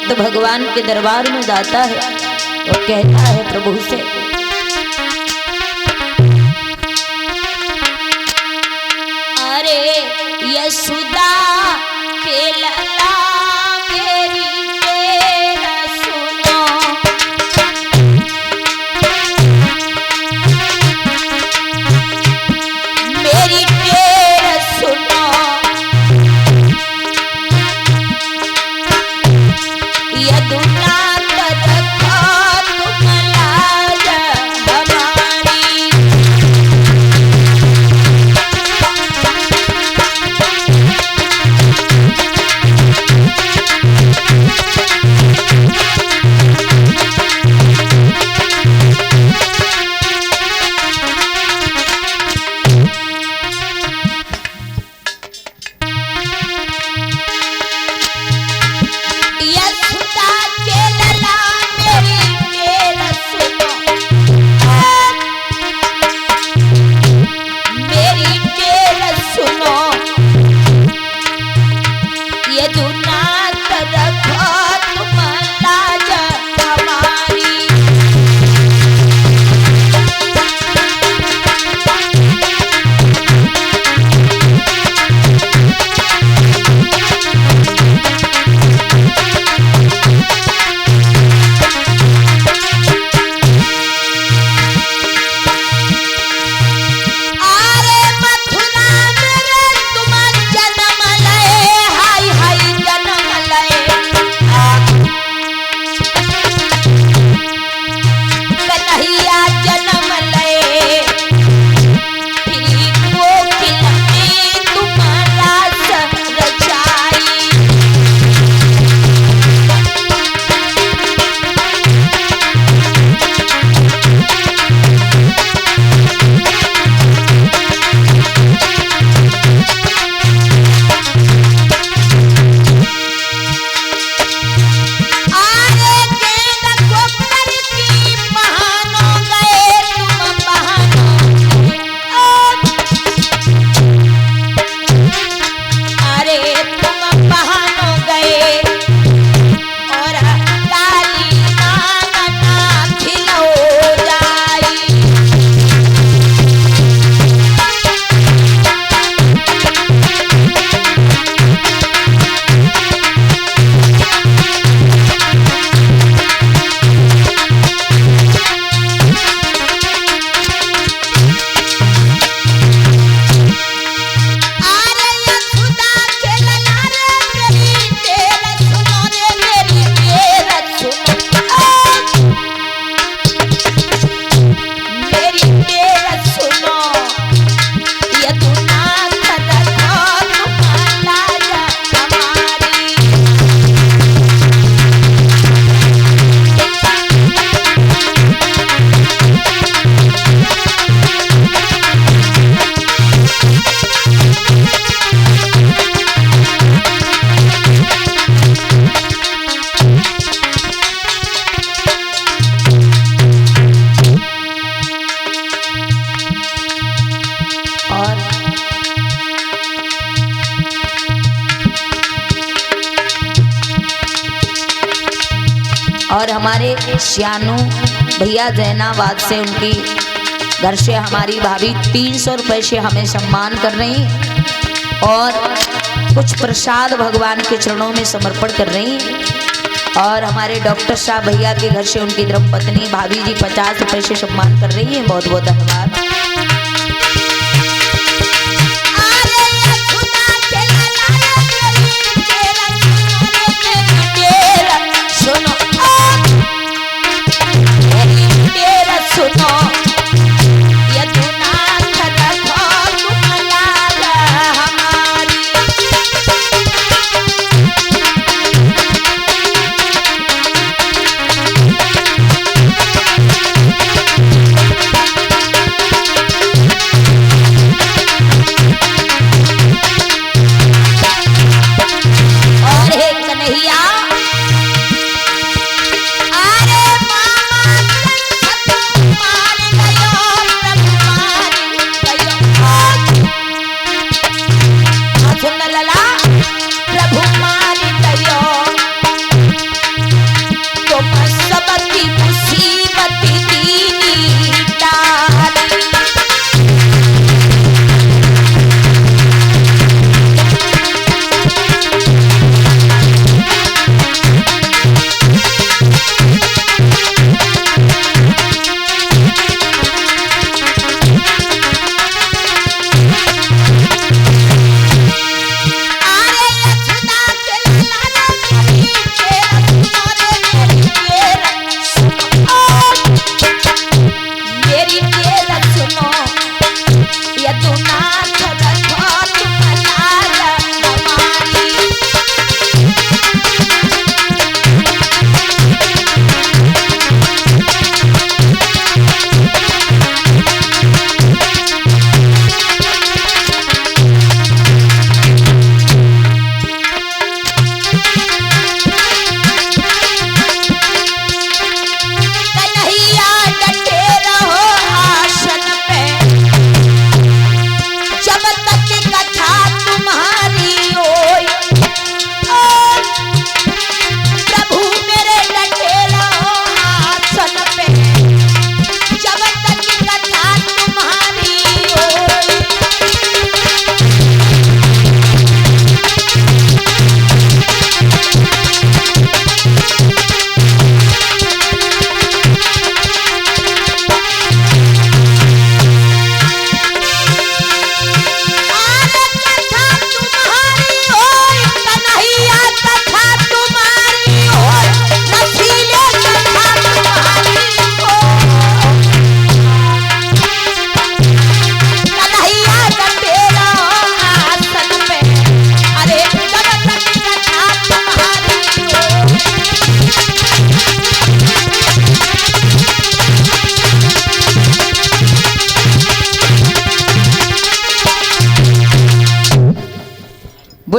भक्त भगवान के दरबार में जाता है और कहता है प्रभु से, अरे यशोदा के लला मेरी तेरा सुनो, मेरी तेरा सुनो, यदुना तदखा तुम लाज हमारी। यशोदा के लला मेरी तेरा सुनो, मेरी तेरा सुनो, यदुना तदखा तुम लाज हमारी। आरे मथुरा मेरे तुम जन्म लए, हाय हाय जन्म लए, कन्हैया जन्म लए, फिर कोकिल में तुम रास रचाई। आरे गेंद गोबर की बहानो गए तुम बहानो, अरे तुम बहानो गए, और काली नागना खिलो जाई। आरे यशोदा के लला रे मेरी तेरा सुनो रे, मेरी तेरा सुनो, मेरी तेरा सुनो, यदुना तदखा तुम लाज हमारी। और हमारे श्यानू भैया जैनाबाद से, उनकी घर से हमारी भाभी 300 रुपए से हमें सम्मान कर रही हैं और कुछ प्रसाद भगवान के चरणों में समर्पण कर रही हैं। और हमारे डॉक्टर साहब भैया के घर से उनकी धर्मपत्नी भाभी जी 50 रुपए से सम्मान कर रही हैं। बहुत बहुत धन्यवाद। आरे यशोदा के लला मेरी तेरा सुनो रे, मेरी तेरा सुनो, मेरी तेरा सुनो, यदुना तदखा तुम लाज हमारी।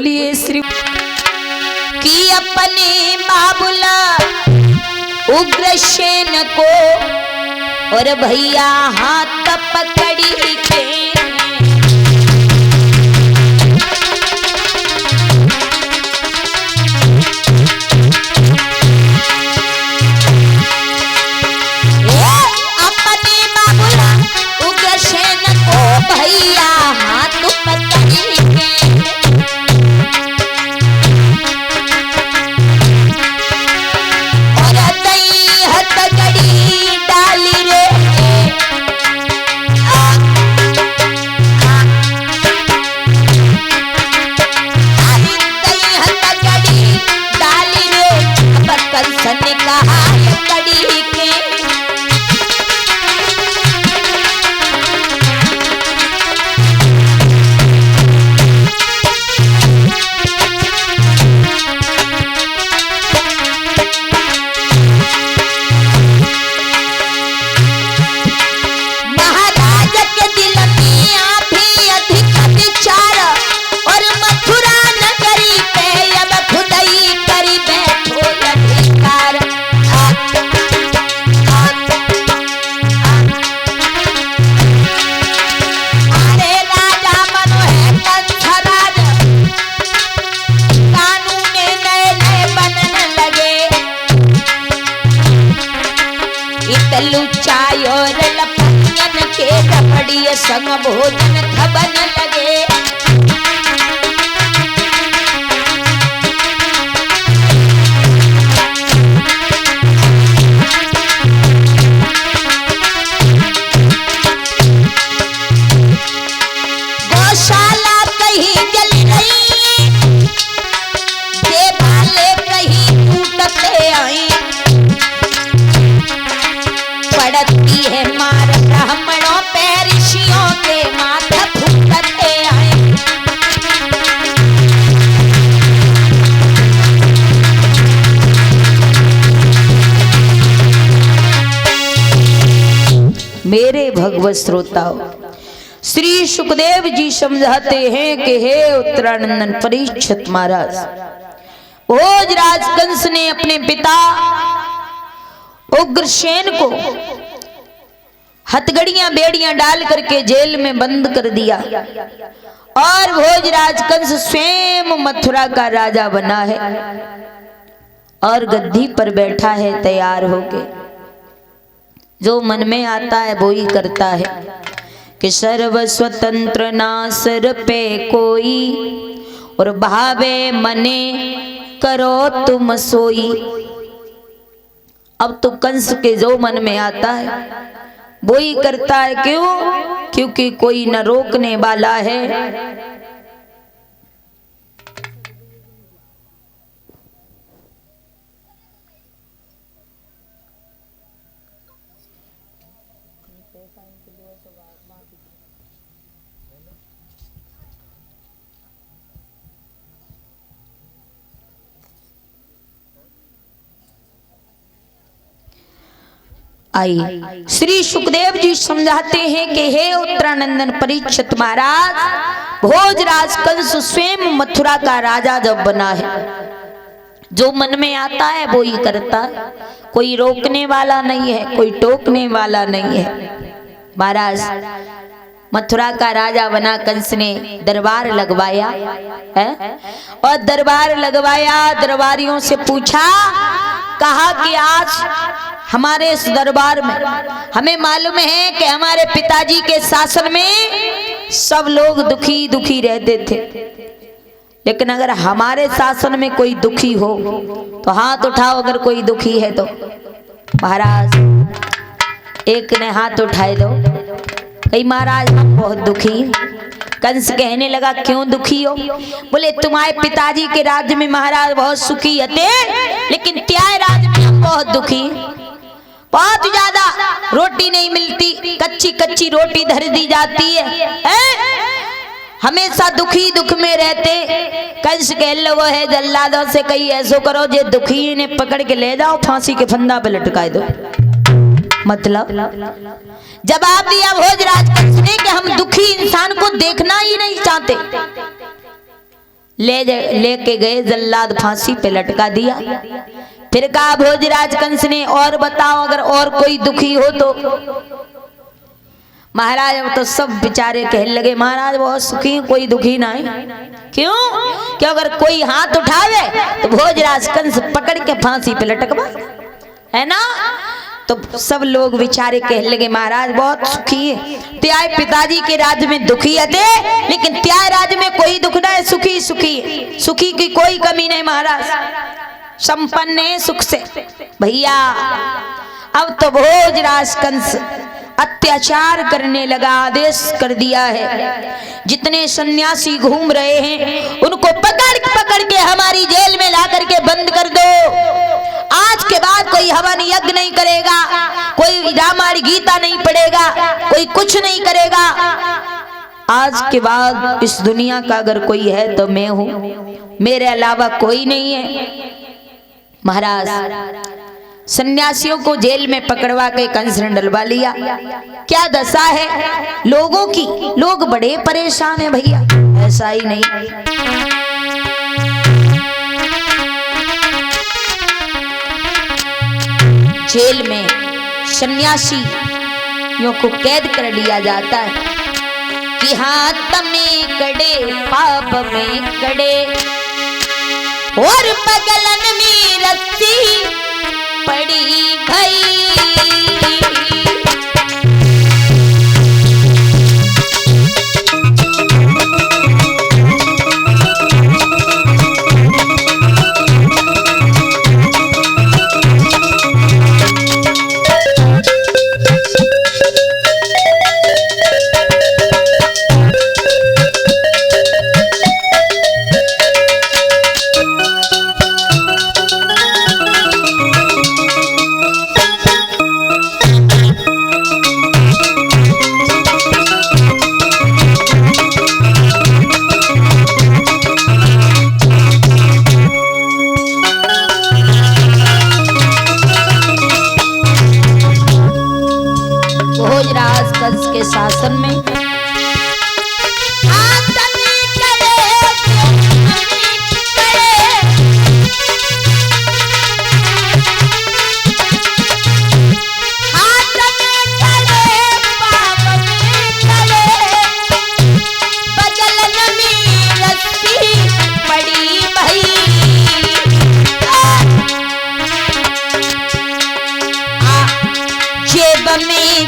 बोलिए श्री कि अपने बाबुला उग्रसेन को और भैया हाथ पकड़ी के अपने बाबुला उग्रसेन को भैया हाथ पकड़ी के संग भोजन खबन लगे गौशाला कहीं जल रही देवालय कहीं टूटते आई पड़ती है मार ब्राह्मणों पे ऋषियों के माथा फूटते आए मेरे भगवत श्रोताओं, श्री सुखदेव जी समझाते हैं कि हे उत्तरानंदन परीक्षित महाराज, भोजराज कंस ने अपने पिता उग्रसेन को हथगड़ियां बेड़ियां डाल करके जेल में बंद कर दिया और भोजराज कंस स्वयं मथुरा का राजा बना है और गद्दी पर बैठा है तैयार होके। जो मन में आता है वो ही करता है कि सर्व स्वतंत्र ना सर पे कोई और भावे मने करो तुम सोई। अब तो कंस के जो मन में आता है वो ही करता है। क्यों? क्योंकि कोई न रोकने वाला है। आई श्री सुखदेव जी समझाते हैं कि हे उत्तरानंदन परीक्षित महाराज, भोजराज कंस स्वयं मथुरा का राजा जब बना है, जो मन में आता है वो ही करता है। कोई रोकने वाला नहीं है, कोई टोकने वाला नहीं है। महाराज मथुरा का राजा बना कंस ने दरबार लगवाया है और दरबार लगवाया, दरबारियों से पूछा, कहा कि आज हमारे इस दरबार में हमें मालूम है कि हमारे पिताजी के शासन में सब लोग दुखी दुखी रहते थे, लेकिन अगर हमारे शासन में कोई दुखी हो तो हाथ उठाओ अगर कोई दुखी है तो। महाराज एक ने हाथ उठाए दो, कही महाराज हम बहुत दुखी। कंस कहने लगा क्यों दुखी हो? बोले तुम्हारे पिताजी के राज्य में महाराज बहुत सुखी थे, लेकिन त्याय राज्य में हम बहुत दुखी, बहुत ज्यादा रोटी नहीं मिलती, कच्ची कच्ची रोटी धर दी जाती है? हमेशा दुखी दुख में रहते। कंस कह लो वो है जल्लादों से कही ऐसो करो जे दुखी ने पकड़ के ले जाओ, फांसी के फंदा पे लटका दो। मतलब जवाब दिया भोजराज कंस ने कि हम दुखी इंसान को देखना ही नहीं चाहते, लेके गए, जल्लाद फांसी पे लटका दिया। फिर कहा भोजराज कंस ने, और बताओ अगर और कोई दुखी हो तो। महाराज अब तो सब बेचारे कहने लगे महाराज बहुत सुखी हैं, कोई दुखी ना है। क्यों? कि अगर कोई हाथ उठावे तो भोजराज कंस पकड़ के फांसी पे लटकवा, है ना। तो सब लोग बेचारे कहने लगे महाराज बहुत सुखी है। त्याय पिताजी के राज्य में दुखी थे, लेकिन त्याय राज्य में कोई दुख ना है, सुखी सुखी सुखी की कोई कमी नहीं महाराज, संपन्न है सुख से। भैया अब तो भोजराज कंस अत्याचार करने लगा, आदेश कर दिया है जितने सन्यासी घूम रहे हैं उनको पकड़ पकड़ के हमारी जेल में ला करके बंद कर दो। आज के बाद कोई हवन यज्ञ नहीं करेगा, कोई रामायण गीता नहीं पढ़ेगा, कोई कुछ नहीं करेगा। आज के बाद इस दुनिया का अगर कोई है तो मैं हूं, मेरे अलावा कोई नहीं है। महाराज सन्यासियों को जेल में पकड़वा के कंस ने डलवा लिया। क्या दशा है लोगों की, लोग बड़े परेशान हैं भैया, ऐसा ही नहीं। जेल में सन्यासियों को कैद कर दिया जाता है कि हाथ में कड़े पाप में कड़े और बगलन में रस्सी पड़ी भई। शासन में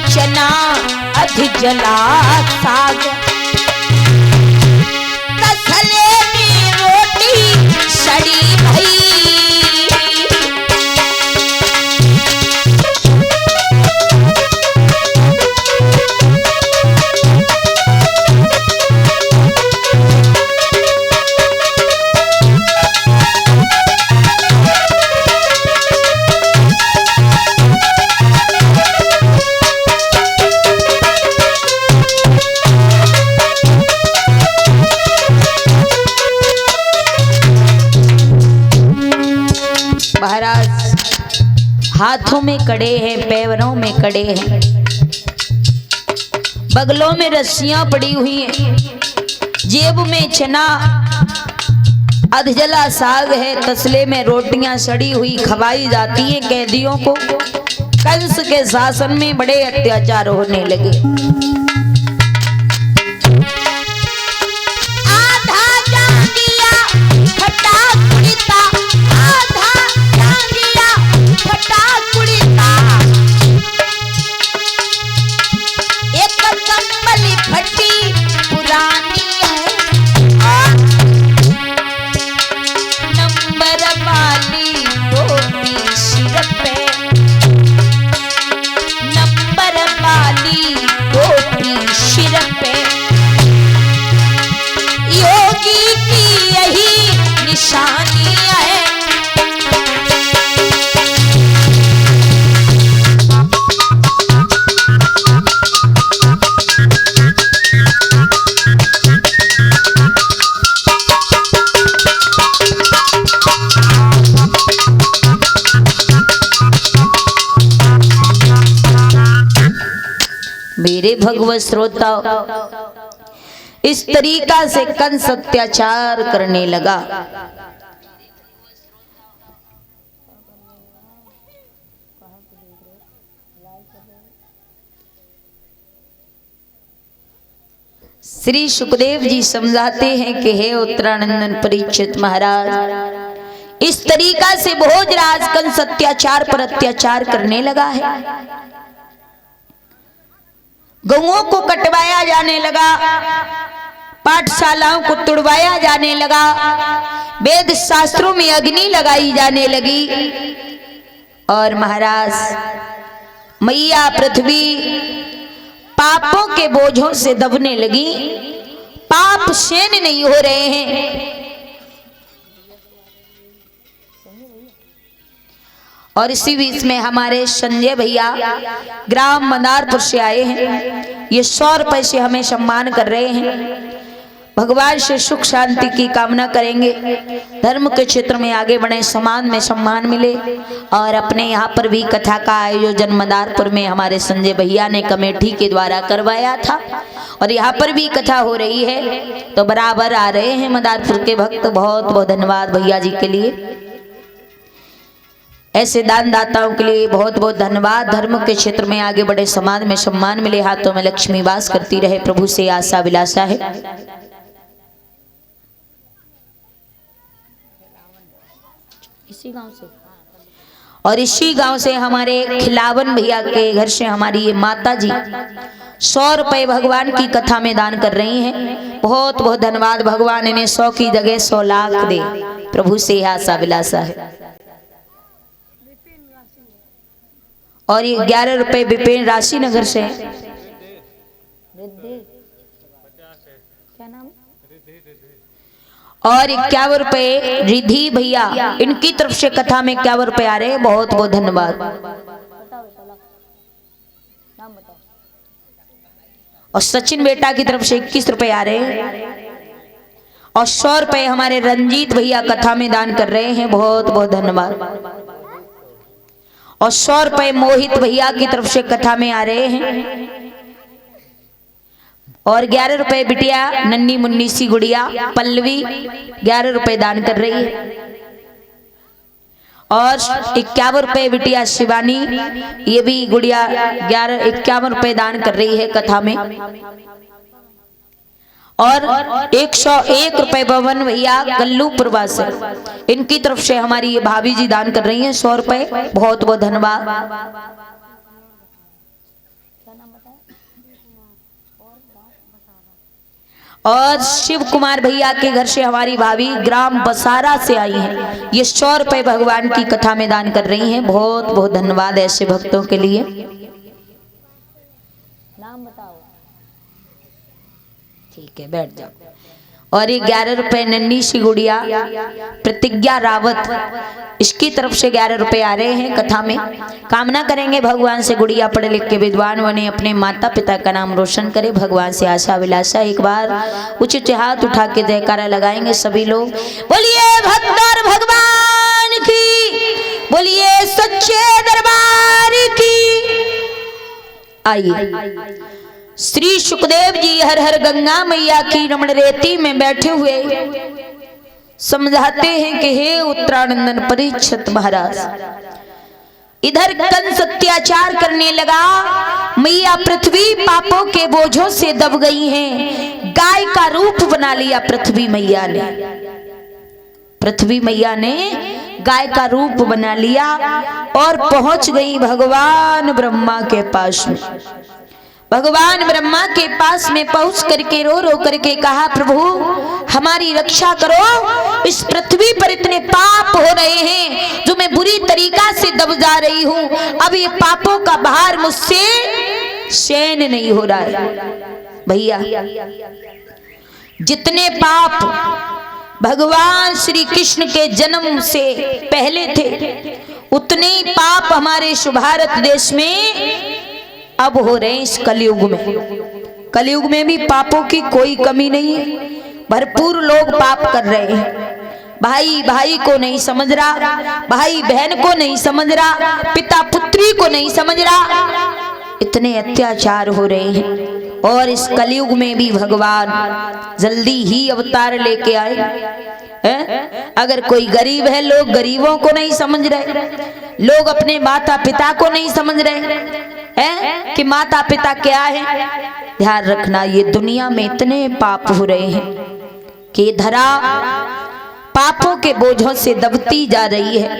चना जला साग तसले में रोटी सड़ी भई। हाथों में कड़े हैं, पैरों में कड़े हैं, बगलों में रस्सियां पड़ी हुई हैं, जेब में चना अधजला साग है, तसले में रोटियां सड़ी हुई खवाई जाती हैं कैदियों को। कंस के शासन में बड़े अत्याचार होने लगे। मेरे भगवत श्रोताओ, इस तरीका से कंस अत्याचार करने लगा। श्री सुखदेव जी समझाते हैं कि हे उत्तरानंदन परीक्षित महाराज, इस तरीका से भोजराज कंस अत्याचार पर अत्याचार करने लगा है। गौओं को कटवाया जाने लगा, पाठशालाओं को तुड़वाया जाने लगा, वेद शास्त्रों में अग्नि लगाई जाने लगी और महाराज मैया पृथ्वी पापों के बोझों से दबने लगी। पाप सहन नहीं हो रहे हैं और इसी बीच में हमारे संजय भैया ग्राम मदारपुर से आए हैं। ये 100 रुपए से हमें सम्मान कर रहे हैं। भगवान से सुख शांति की कामना करेंगे, धर्म के क्षेत्र में आगे बढ़े, समाज में सम्मान मिले। और अपने यहाँ पर भी कथा का आयोजन मदारपुर में हमारे संजय भैया ने कमेटी के द्वारा करवाया था और यहाँ पर भी कथा हो रही है, तो बराबर आ रहे हैं मदारपुर के भक्त। बहुत बहुत धन्यवाद भैया जी के लिए, ऐसे दान दाताओं के लिए बहुत बहुत धन्यवाद। धर्म के क्षेत्र में आगे बढ़े, समाज में सम्मान मिले, हाथों में लक्ष्मी वास करती रहे, प्रभु से आशा विलासा है। इसी गांव से और इसी गांव से हमारे खिलावन भैया के घर से हमारी ये माता जी 100 रुपए भगवान की कथा में दान कर रही हैं। बहुत बहुत धन्यवाद। भगवान इन्हें 100 की जगह 100 लाख दे, प्रभु से आशा विलासा है। और ये 11 रुपए विपिन राशि नगर से, क्या नाम, और 51 रुपए रिधि भैया, इनकी तरफ से कथा में 51 रुपए आ रहे हैं। बहुत बहुत धन्यवाद। और सचिन बेटा की तरफ से 21 रुपए आ रहे हैं और 100 रुपए हमारे रंजीत भैया कथा में दान कर रहे हैं। बहुत बहुत धन्यवाद। और 100 रुपए मोहित भैया की तरफ से कथा में आ रहे हैं और 11 रुपए बिटिया नन्नी मुन्नी सी गुड़िया पल्लवी 11 रुपए दान कर रही है और 51 रुपए बिटिया शिवानी, ये भी गुड़िया 51 रुपए दान कर रही है कथा में। और 101 रुपए भवन भैया कल्लूपुरवा से, इनकी तरफ से हमारी ये भाभी जी दान कर रही हैं 100 रुपए। बहुत बहुत धन्यवाद। और शिव कुमार भैया के घर से हमारी भाभी ग्राम बसारा से आई हैं, ये 100 रुपए भगवान की कथा में दान कर रही हैं। बहुत बहुत धन्यवाद ऐसे भक्तों के लिए। नाम बताओ। ठीक है, बैठ जाओ। और ये 11 रुपए नन्ही सी गुड़िया प्रतिज्ञा रावत, इसकी तरफ से 11 रुपए आ रहे हैं कथा में। कामना करेंगे भगवान से गुड़िया पढ़े लिख के विद्वान बने, अपने माता पिता का नाम रोशन करे, भगवान से आशा विलासा। एक बार उचित हाथ उठा के जयकारा लगाएंगे सभी लोग। बोलिए भक्तर भगवान की, बोलिए सच्चे दरबार की। आइए, श्री सुखदेव जी हर हर गंगा मैया की रमण रेती में बैठे हुए समझाते हैं कि हे उत्तरानंदन परीक्षित महाराज, इधर कंस अत्याचार करने लगा, मैया पृथ्वी पापों के बोझों से दब गई हैं। गाय का रूप बना लिया पृथ्वी मैया ने, पृथ्वी मैया ने गाय का रूप बना लिया और पहुंच गई भगवान ब्रह्मा के पास में। भगवान ब्रह्मा के पास में पहुंच करके रो रो करके कहा, प्रभु हमारी रक्षा करो, इस पृथ्वी पर इतने पाप हो रहे हैं जो मैं बुरी तरीका से दब जा रही हूं। अब ये पापों का भार मुझसे सहन नहीं हो रहा है। भैया जितने पाप भगवान श्री कृष्ण के जन्म से पहले थे, उतने ही पाप हमारे इस भारत देश में अब हो रहे हैं। इस कलयुग में, कलयुग में भी पापों की कोई कमी नहीं है, भरपूर लोग पाप कर रहे हैं। भाई भाई को नहीं समझ रहा, भाई बहन को नहीं समझ रहा, पिता पुत्री को नहीं समझ रहा, इतने अत्याचार हो रहे हैं। और इस कलयुग में भी भगवान जल्दी ही अवतार लेके आए हैं। अगर कोई गरीब है, लोग गरीबों को नहीं समझ रहे, लोग अपने माता पिता को नहीं समझ रहे हैं कि माता पिता क्या है। ध्यान रखना, ये दुनिया में इतने पाप हो रहे हैं कि धरा पापों के बोझों से दबती जा रही है।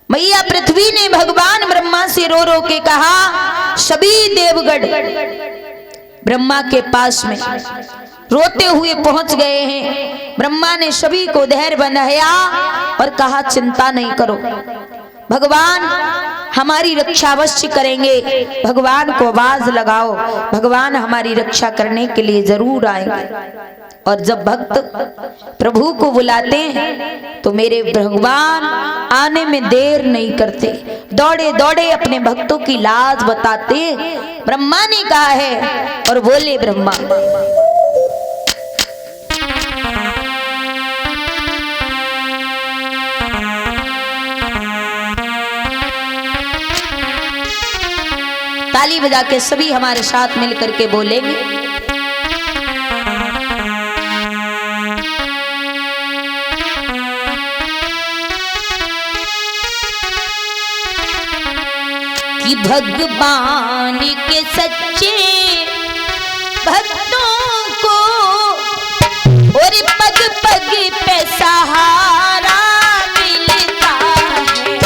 मैया पृथ्वी ने भगवान ब्रह्मा से रो रो के कहा, सभी देवगण ब्रह्मा के पास में रोते हुए पहुंच गए हैं। ब्रह्मा ने सभी को धैर्य बनाया और कहा, चिंता नहीं करो, भगवान हमारी रक्षा अवश्य करेंगे। भगवान को आवाज लगाओ, भगवान हमारी रक्षा करने के लिए जरूर आएंगे। और जब भक्त प्रभु को बुलाते हैं तो मेरे भगवान आने में देर नहीं करते, दौड़े दौड़े अपने भक्तों की लाज बताते। ब्रह्मा ने कहा है और बोले, ब्रह्मा ताली बजा के सभी हमारे साथ मिलकर के बोलेंगे, कि भगवान के सच्चे भक्तों को और पग पग पे सहारा मिलता है।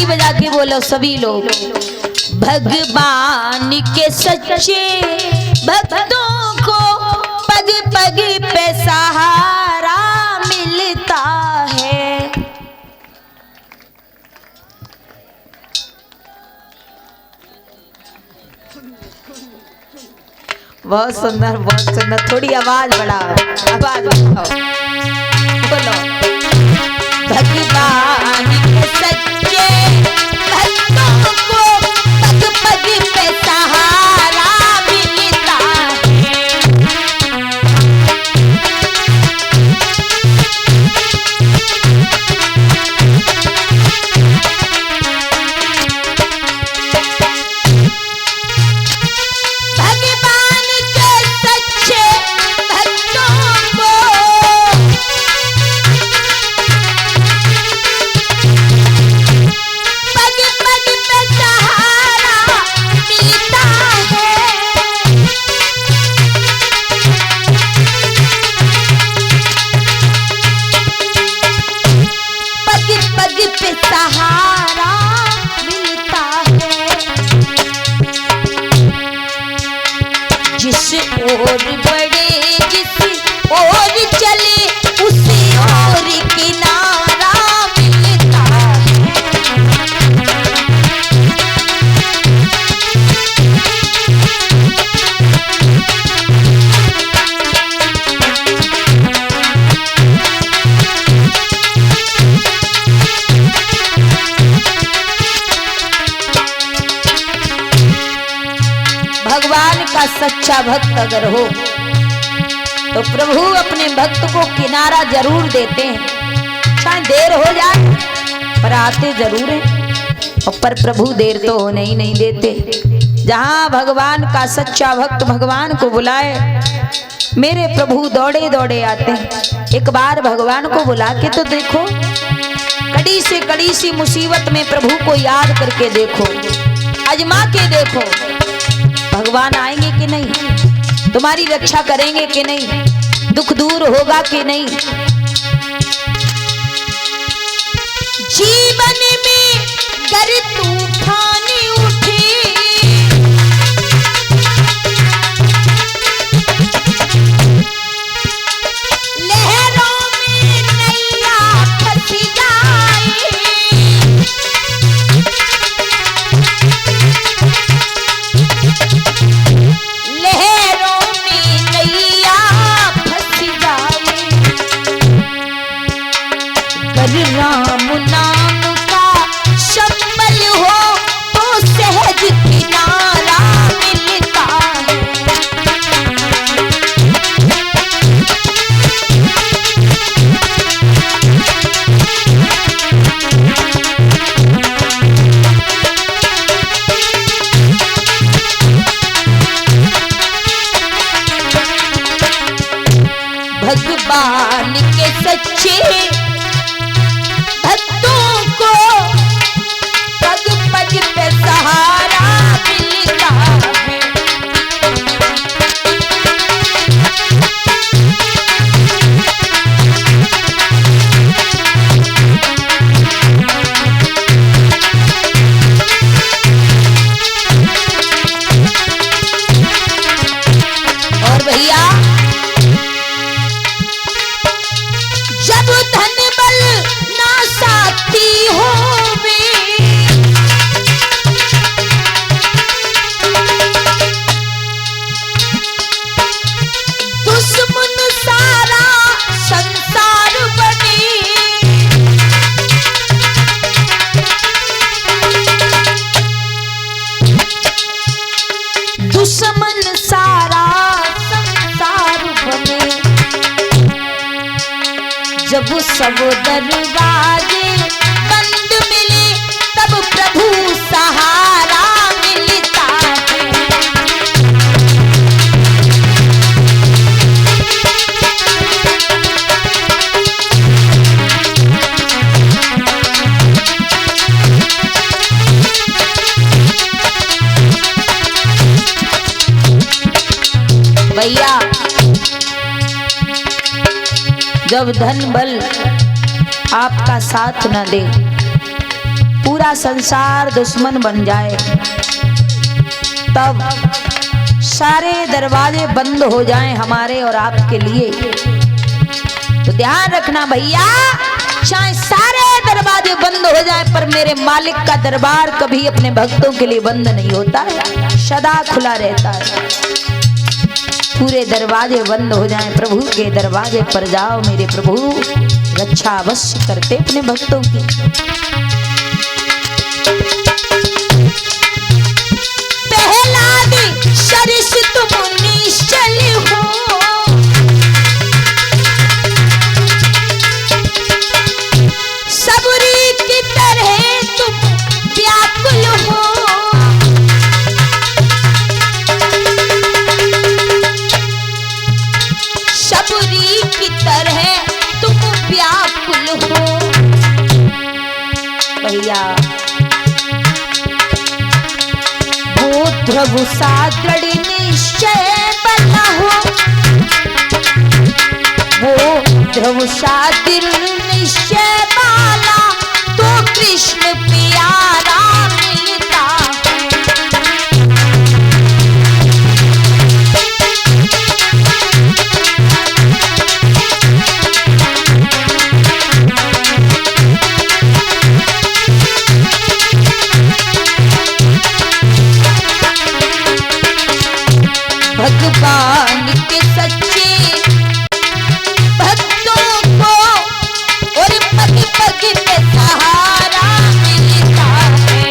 बजा के बोलो सभी लोग, भगवान के सच्चे भक्तों को पग पग पे सहारा मिलता है। बहुत सुंदर, बहुत सुंदर। थोड़ी आवाज बढ़ाओ, आवाज बढ़ाओ, बोलो, भगवान के सच्चे भक्तों को पग पग पे सहारा मिलता है। भगवान के सच्चे भक्तों को सहारा मिलता है। जिस ओर बढ़े, जिस ओर चले, उसी ओर किनारा मिलता है। भगवान का सच्चा भक्त अगर हो तो प्रभु अपने भक्त को किनारा जरूर देते हैं। चाहे देर हो जाए पर आते जरूर हैं। पर प्रभु देर तो होने ही नहीं देते। जहां भगवान का सच्चा भक्त भगवान को बुलाए, मेरे प्रभु दौड़े दौड़े आते हैं। एक बार भगवान को बुला के तो देखो, कड़ी से कड़ी सी मुसीबत में प्रभु को याद करके देखो, आजमा के देखो, भगवान आएंगे कि नहीं, तुम्हारी रक्षा करेंगे कि नहीं, दुख दूर होगा कि नहीं। जीवन में गर तूफान उठे, लहरों में नैया फंस जाए, लहरों में नैया फंस जाए, कर राम ना भगवान के सच्चे भक्तों को पग पग पे सहारा मिलता है। और भैया जब धन बल ना साथी होवे, दुश्मन सारा संसार बने, दुश्मन सारा संसार बने, जब सब दरवाजे बंद मिले तब प्रभु सहारा मिलता है। भैया जब धन बल आपका साथ न दे, पूरा संसार दुश्मन बन जाए, तब सारे दरवाजे बंद हो जाएं हमारे और आपके लिए, तो ध्यान रखना भैया, चाहे सारे दरवाजे बंद हो जाए पर मेरे मालिक का दरबार कभी अपने भक्तों के लिए बंद नहीं होता, सदा खुला रहता है। पूरे दरवाजे बंद हो जाएं, प्रभु के दरवाजे पर जाओ मेरे प्रभु, रक्षा अवश्य करते अपने भक्तों की। पहला दिन शरीस तुम निश्चल हो, सबरी की तरह तुम व्याकुल हो, सबरी की तरह तुम व्याकुल हो। भैया वो ध्रुव सा दृढ़ निश्चय बना हो, वो ध्रुव सा दृढ़ निश्चय वाला तो कृष्ण प्यारा मिलता है। भगवान के सच्चे भक्तों को और पग पग पे सहारा मिलता है।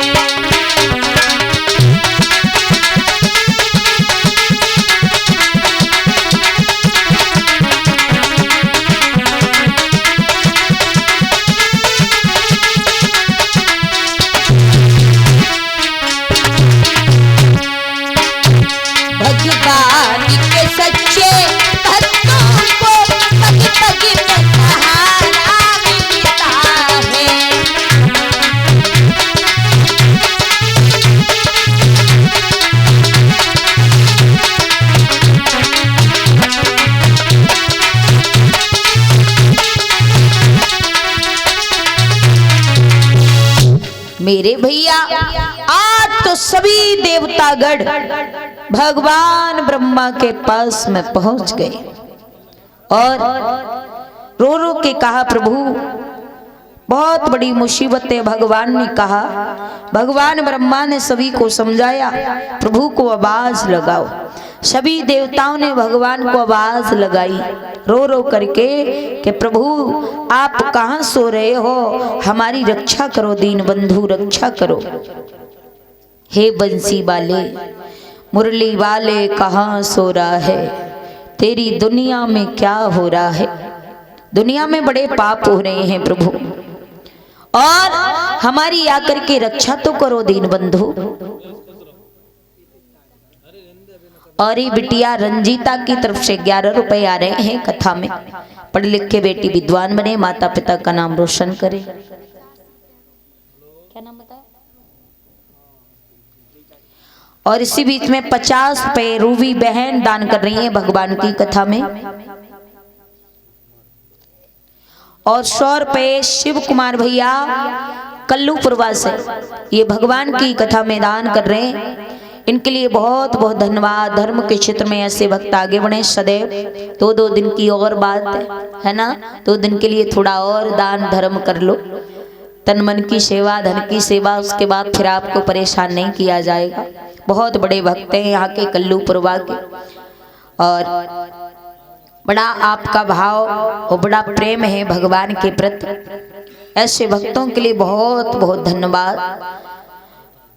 भगवान के सच्चे भक्तों को पग पग पे सहारा मिलता है। मेरे भैया आज तो सभी देवतागण भगवान ब्रह्मा के पास में पहुंच गए और रो रो के कहा, प्रभु बहुत बड़ी मुसीबत है। भगवान ने कहा, भगवान ब्रह्मा ने सभी को समझाया, प्रभु को आवाज लगाओ। सभी देवताओं ने भगवान को आवाज लगाई रो रो करके कि प्रभु आप कहाँ सो रहे हो, हमारी रक्षा करो, दीन बंधु रक्षा करो। हे बंसी वाले मुरली वाले कहाँ सो रहा है, तेरी दुनिया में क्या हो रहा है। दुनिया में बड़े पाप हो रहे हैं प्रभु, और हमारी आकर के रक्षा तो करो दीन बंधु। और ये बिटिया रंजीता की तरफ से 11 रुपए आ रहे हैं कथा में। पढ़ लिख के बेटी विद्वान बने, माता पिता का नाम रोशन करे। क्या नाम बताया? और इसी बीच में 50 रुपए रूबी बहन दान कर रही है भगवान की कथा में। और 100 रुपए शिव कुमार भैया कल्लूपुरवा से ये भगवान की कथा में दान कर रहे हैं। इनके लिए बहुत बहुत धन्यवाद। धर्म के क्षेत्र में ऐसे भक्त आगे बढ़े सदैव। 2 दिन की और बात है ना, 2 दिन के लिए थोड़ा और दान धर्म कर लो, तन मन की सेवा, धन की सेवा, उसके बाद फिर आपको परेशान नहीं किया जाएगा। बहुत बड़े भक्त हैं यहाँ के कल्लूपुरवा के, और बड़ा आपका भाव और बड़ा प्रेम है भगवान के प्रति। ऐसे भक्तों के लिए बहुत बहुत धन्यवाद।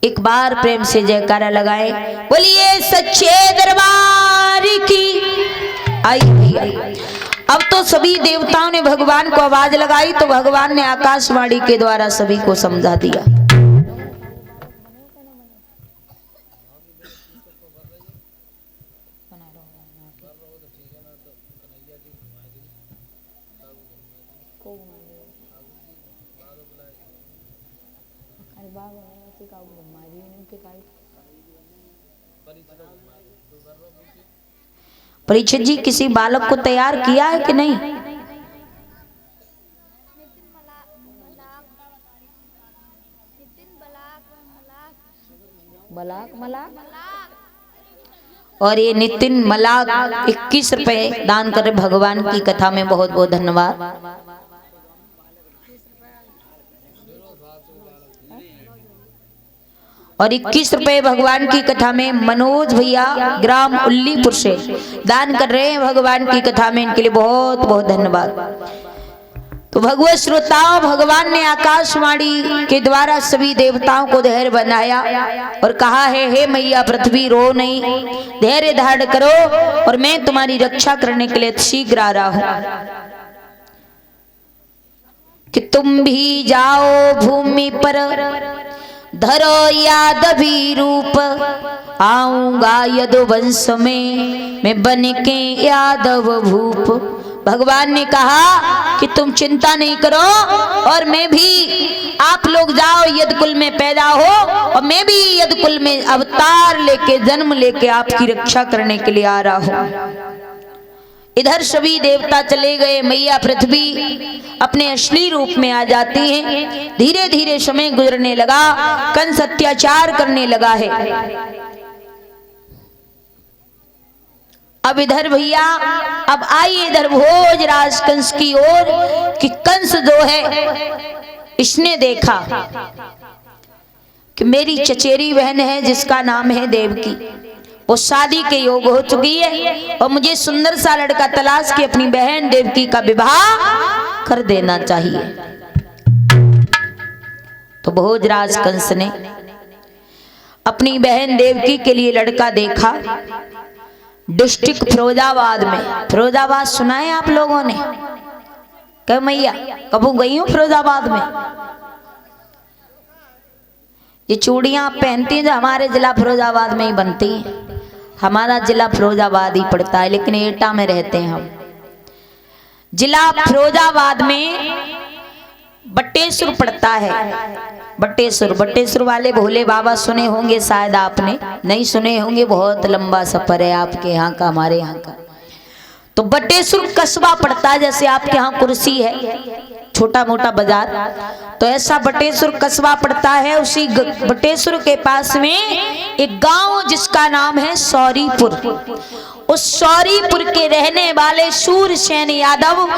एक बार प्रेम से जयकारा लगाए, बोलिए सच्चे दरबार की। आई भैया, अब तो सभी देवताओं ने भगवान को आवाज लगाई तो भगवान ने आकाशवाणी के द्वारा सभी को समझा दिया। परीक्षित जी, किसी बालक को तैयार किया है कि नहीं? और ये नितिन मलाक 21 रुपए दान कर भगवान की कथा में। बहुत बहुत धन्यवाद। और 21 रुपए भगवान की कथा में मनोज भैया ग्राम उल्लीपुर से दान कर रहे हैं भगवान की कथा में। इनके लिए बहुत बहुत धन्यवाद। तो भगवत श्रोताओं, भगवान ने आकाशवाणी के द्वारा सभी देवताओं को धैर्य बनाया और कहा है, हे मैया पृथ्वी रो नहीं, धैर्य धारण करो और मैं तुम्हारी रक्षा करने के लिए शीघ्र आ रहा हूं। कि तुम भी जाओ भूमि पर, धरो यादवी रूप, आऊंगा यदुवंश में मैं बन के यादव भूप। भगवान ने कहा कि तुम चिंता नहीं करो और मैं भी, आप लोग जाओ यदकुल में पैदा हो और मैं भी यदकुल में अवतार लेके जन्म लेके आपकी रक्षा करने के लिए आ रहा हूं। इधर सभी देवता चले गए, मैया पृथ्वी अपने असली रूप में आ जाती हैं। धीरे धीरे समय गुजरने लगा, कंस अत्याचार करने लगा है। अब इधर भैया, अब आइए इधर भोजराज कंस की ओर कि कंस जो है इसने देखा कि मेरी चचेरी बहन है जिसका नाम है देवकी, वो शादी के योग हो चुकी है और मुझे सुंदर सा लड़का तलाश के अपनी बहन देवकी का विवाह कर देना चाहिए। तो भोजराज कंस ने अपनी बहन देवकी के लिए लड़का देखा डिस्ट्रिक्ट फिरोजाबाद में। फिरोजाबाद सुना है आप लोगों ने? क्या मैया कबू गई हूँ फिरोजाबाद में? ये चूड़ियां पहनती हैं जो हमारे जिला फिरोजाबाद में ही बनती हैं। हमारा जिला फिरोजाबाद ही पड़ता है, लेकिन एटा में रहते हैं हम। जिला फिरोजाबाद में बटेश्वर पड़ता है। बटेश्वर वाले भोले बाबा सुने होंगे शायद, आपने नहीं सुने होंगे, बहुत लंबा सफर है आपके यहाँ का हमारे यहाँ का। तो बटेश्वर कस्बा पड़ता है, जैसे आपके यहाँ कुर्सी है छोटा मोटा बाजार, तो ऐसा बटेश्वर कस्बा पड़ता है। उसी बटेश्वर के पास में एक गांव जिसका नाम है सौरीपुर। उस सौरीपुर के रहने वाले सूरसेन यादव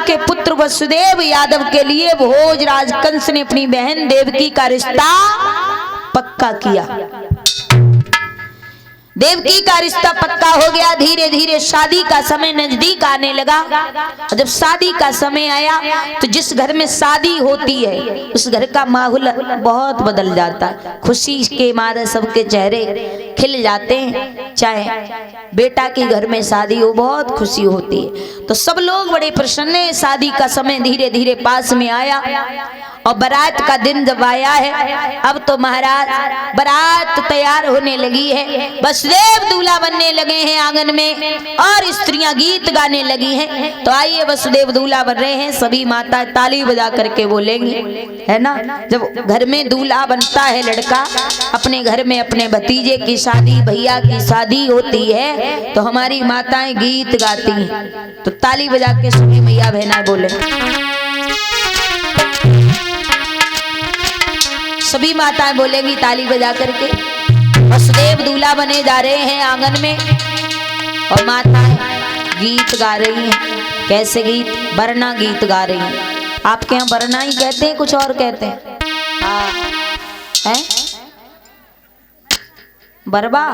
के पुत्र वसुदेव यादव के लिए भोजराज कंस ने अपनी बहन देवकी का रिश्ता पक्का किया। देवकी का रिश्ता पक्का हो गया। धीरे धीरे शादी का समय नजदीक आने लगा। और जब शादी का समय आया तो जिस घर में शादी होती है उस घर का माहौल बहुत बदल जाता है। खुशी के मारे सबके चेहरे खिल जाते हैं। चाहे बेटा के घर में शादी हो, बहुत खुशी होती है, तो सब लोग बड़े प्रसन्न हैं। शादी का समय धीरे धीरे पास में आया और बारात का दिन जब आया है, अब तो महाराज बारात तैयार होने लगी है, वसुदेव दूल्हा बनने लगे हैं आंगन में और स्त्रियां गीत गाने लगी हैं। तो आइए वसुदेव दूल्हा बन रहे हैं, सभी माता ताली बजा करके बोलेंगे, है ना। जब घर में दूल्हा बनता है लड़का, अपने घर में अपने भतीजे की शादी, भैया की शादी होती है, तो हमारी माताएं गीत गाती हैं। तो ताली बजा के सभी मैया बहना बोले, सभी माताएं बोलेंगी ताली बजा करके। वसुदेव दूल्हा बने जा रहे हैं आंगन में और माताएं गीत गा रही हैं। कैसे गीत? वरना गीत गा रही हैं। आपके यहाँ वरना ही कहते हैं, कुछ और कहते हैं? हाँ, हैं? बरबा